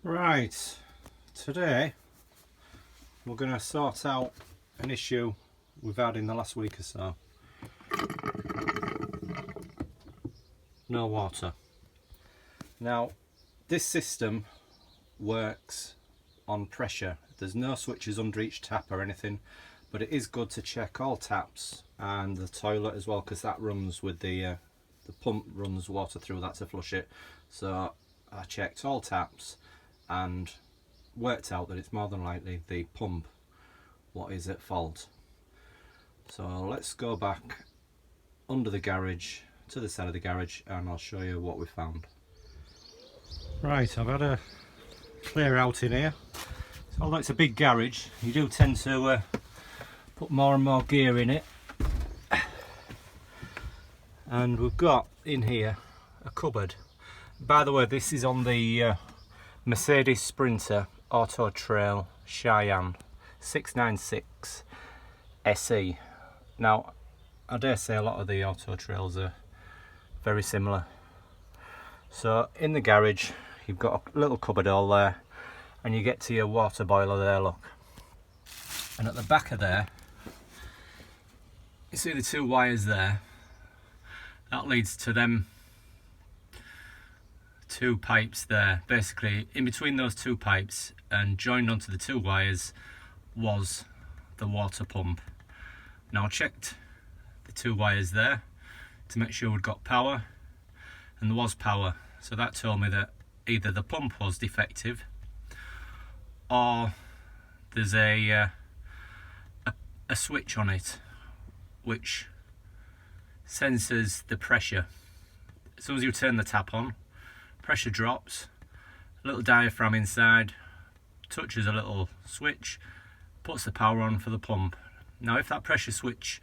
Right, today we're going to sort out an issue we've had in the last week or so. No water. Now, this system works on pressure. There's no switches under each tap or anything, but it is good to check all taps and the toilet as well, because that runs with the pump runs water through that to flush it. So I checked all taps and worked out that it's more than likely the pump what is at fault. So let's go back under the garage to the side of the garage and I'll show you what we found. Right, I've had a clear out in here. So although it's a big garage, you do tend to put more and more gear in it. And we've got in here a cupboard. By the way, this is on the Mercedes Sprinter Autotrail Cheyenne 696 SE. Now, I dare say a lot of the Autotrails are very similar. So in the garage, you've got a little cupboard all there, and you get to your water boiler there, look. And at the back of there, you see the two wires there. That leads to them two pipes there. Basically, in between those two pipes and joined onto the two wires was the water pump. Now I checked the two wires there to make sure we'd got power, and there was power. So that told me that either the pump was defective or there's a switch on it which senses the pressure. As soon as you turn the tap on, pressure drops, a little diaphragm inside touches a little switch, puts the power on for the pump. Now if that pressure switch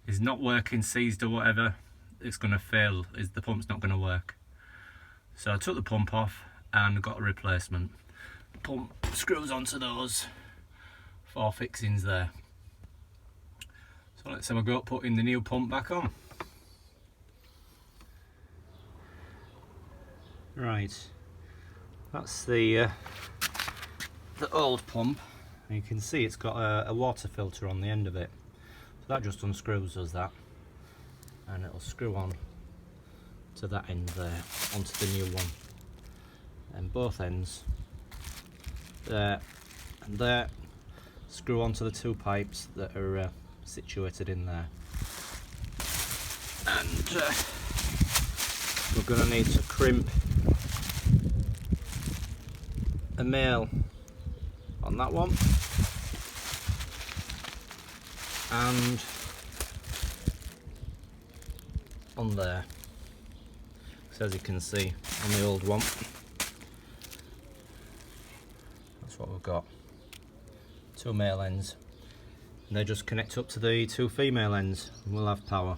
is not working, seized or whatever, it's going to fail, the pump's not going to work. So I took the pump off and got a replacement. The pump screws onto those four fixings there. So let's have a go at putting the new pump back on. Right, that's the old pump. You can see it's got a water filter on the end of it. So that just unscrews us that, and it'll screw on to that end there, onto the new one. And both ends, there and there, screw onto the two pipes that are situated in there. And we're going to need to crimp a male on that one, and on there. So as you can see on the old one, that's what we've got. Two male ends, and they just connect up to the two female ends, and we'll have power.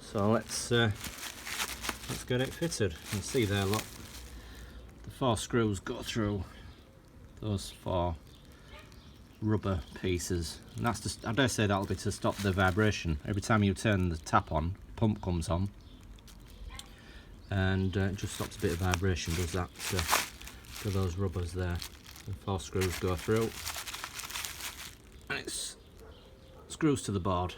So let's get it fitted. You can see there, look, the four screws go through those four rubber pieces, and that's just, I dare say that'll be to stop the vibration. Every time you turn the tap on, pump comes on, and it just stops a bit of vibration, does that to those rubbers there. The four screws go through, and it screws to the board.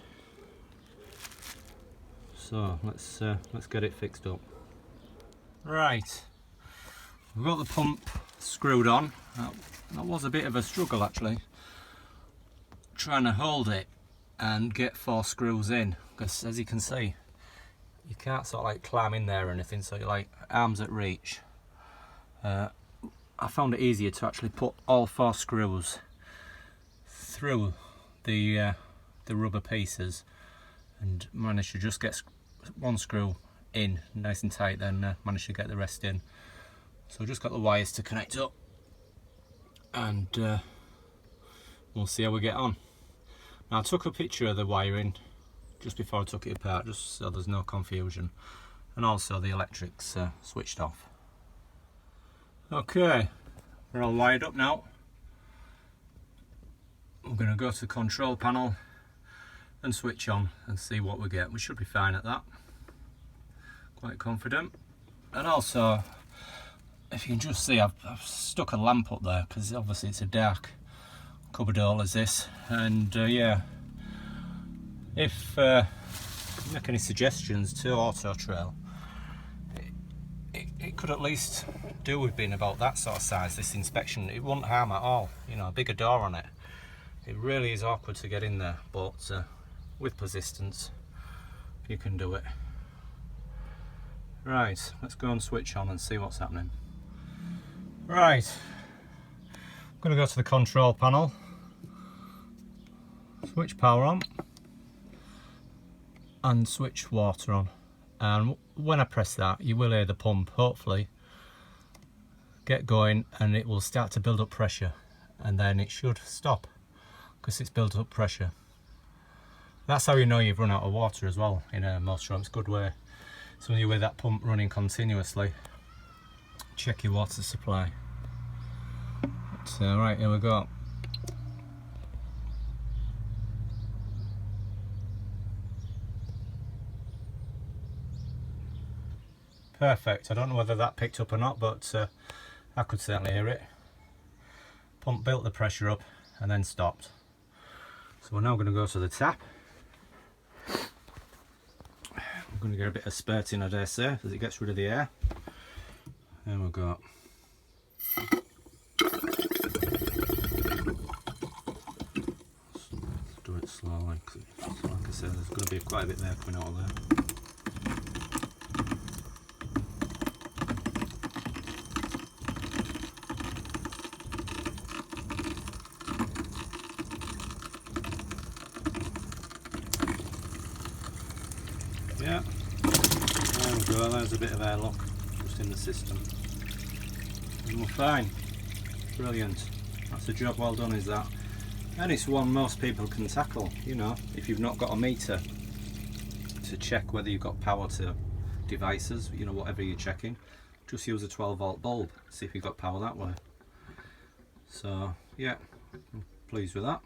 So let's get it fixed up. Right, we've got the pump screwed on. That was a bit of a struggle actually, trying to hold it and get four screws in, because as you can see, you can't sort of like climb in there or anything, so you're like arms at reach. I found it easier to actually put all four screws through the rubber pieces, and managed to just get one screw in nice and tight, then managed to get the rest in. So just got the wires to connect up, and we'll see how we get on. Now I took a picture of the wiring just before I took it apart, just so there's no confusion, and also the electrics switched off. Okay, we're all wired up now. We're going to go to the control panel and switch on and see what we get. We should be fine at that, quite confident. And also if you can just see, I've stuck a lamp up there because obviously it's a dark cupboard hole as this, and yeah, if you make any suggestions to Autotrail, it could at least do with being about that sort of size, this inspection. It won't harm at all, you know, a bigger door on it. It really is awkward to get in there, but with persistence you can do it. Right, let's go and switch on and see what's happening. Right, I'm going to go to the control panel, switch power on and switch water on, and when I press that you will hear the pump hopefully get going, and it will start to build up pressure, and then it should stop because it's built up pressure. That's how you know you've run out of water as well in a motorhome. It's a good way. So when you're with that pump running continuously, check your water supply. So right, here we go. Perfect. I don't know whether that picked up or not, but I could certainly hear it. Pump built the pressure up and then stopped. So we're now going to go to the tap. I'm going to get a bit of spurting, I dare say, as it gets rid of the air. There we go. Let's do it slowly, because like I said, there's going to be quite a bit there coming out of there. Yeah, there we go, there's a bit of airlock just in the system. And we're fine. Brilliant. That's a job well done, is that. And it's one most people can tackle, you know, if you've not got a meter to check whether you've got power to devices, you know, whatever you're checking, just use a 12-volt bulb, see if you've got power that way. So, yeah, I'm pleased with that.